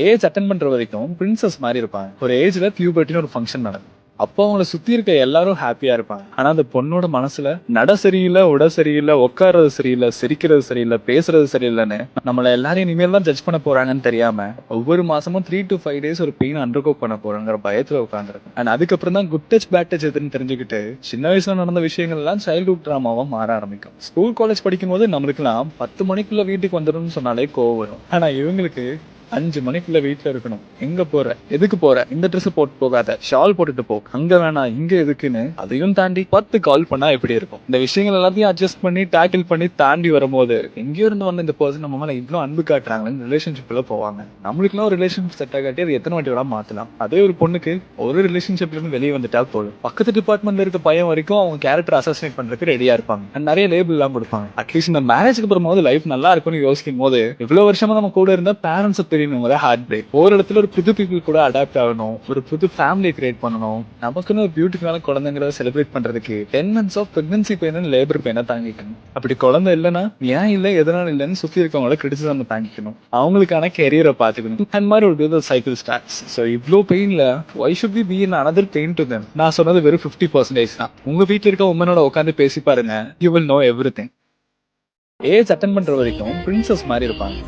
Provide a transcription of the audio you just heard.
Age attend பண்ற வரைக்கும் princess மாதிரி இருப்பாங்க. ஒரு ஏஜ்ல பியூபர்ட்டின்னு ஒரு ஃபங்க்ஷன் நடக்கும். அப்போ அவங்கள சுத்தி இருக்க எல்லாரும் ஹாப்பியா இருப்பாங்க. ஆனா அந்த பொண்ணோட மனசுல நட சரியில்லை, உடை சரியில்லை, உட்கார்றது சரியில்லை, சிரிக்கிறது சரியில்லை, பேசுறது சரியில்லைன்னு நம்மள எல்லாரையும் இனிமேல் தான் ஜட்ஜ் பண்ண போறாங்கன்னு தெரியாம ஒவ்வொரு மாசமும் 3 to 5 days ஒரு பெயின் அண்டர்கோ பண்ண போறாங்கிற பயத்துல உட்காந்துருக்கும். அண்ட் அதுக்கப்புறம் தான் குட் டச் பேட் டச் எதுன்னு தெரிஞ்சுக்கிட்டு சின்ன வயசுல நடந்த விஷயங்கள் எல்லாம் சைல்ட்ஹுட் டிராமாவா மாற ஆரம்பிக்கும். ஸ்கூல் காலேஜ் படிக்கும் போது நம்மளுக்குலாம் 10 மணிக்குள்ள வீட்டுக்கு வந்துடும் சொன்னாலே கோவம் வரும். ஆனா இவங்களுக்கு 5 மணிக்குள்ள வீட்டுல இருக்கணும். எங்க போற, எதுக்கு போற, இந்த ட்ரெஸ் போட்டு போகாத, ஷால் போட்டுட்டு போ, அங்க வேணாம் இங்க எதுக்குன்னு அதையும் தாண்டி 10 கால் பண்ணா எப்படி இருக்கும். இந்த விஷயங்கள் எல்லாத்தையும் அட்ஜஸ்ட் பண்ணி டேக்கிள் பண்ணி தாண்டி வரும்போது எங்கேயோ இருந்து வந்து இந்த பர்சன் நம்ம மேல இவ்வளவு அன்பு காட்டுறாங்கன்னு ரிலேஷன்ஷிப்ல போவாங்க. நம்மளுக்குலாம் ஒரு ரிலேஷன்ஷிப் செட் ஆகாட்டி அது எத்தனை வாட்டி வேணா மாத்தலாம். அதே ஒரு பொண்ணுக்கு ஒரு ரிலேஷன்ஷிப்ல இருந்து வெளியே வந்துட்டா போதும், பக்கத்து டிபார்ட்மெண்ட்ல இருக்க பையன் வரைக்கும் அவங்க கேரக்டர் அசாசினேட் பண்றதுக்கு ரெடியா இருப்பாங்க. And நிறைய லேபிள் எல்லாம் கொடுப்பாங்க. அட்லீஸ்ட் இந்த மேரேஜ்க்கு அப்புறமாவது லைஃப் நல்லா இருக்கும்னு யோசிக்கும் போது இவ்வளவு வருஷமா நம்ம கூட இருந்த பேரண்ட்ஸ் தெரியணும் ஹார்ட் பிரேக். ஒரு இடத்துல ஒரு புது பீப்புள் கூட அடாப்ட் ஆகணும், ஒரு புது ஃபேமிலி கிரியேட் பண்ணணும், நமக்குன்னு ஒரு பியூட்டிஃபுல்லான குழந்தைங்கிறத செலிப்ரேட் பண்றதுக்கு 10 months of pregnancy pain and labour பெயினை தாங்கிக்கணும். அப்படி குழந்தை இல்லைன்னா ஏன் இல்லை எதனால இல்லைன்னு சுத்தி இருக்கவங்கள கிரிட்டிசிசம் தாங்கிக்கணும், அவங்களுக்கான கெரியரை பார்த்துக்கணும். அந்த மாதிரி ஒரு சைக்கிள் ஸ்டார்ட்ஸ். ஸோ இவ்வளோ பெயின்ல why should we be in another pain to them? நான் சொன்னது வெறும் 50% தான். உங்க வீட்டுல இருக்க உமனோட உட்காந்து பேசி பாருங்க, you will know everything. Age attend பண்ற வரைக்கும் பிரின்சஸ் மாதிரி இருப்பாங்க.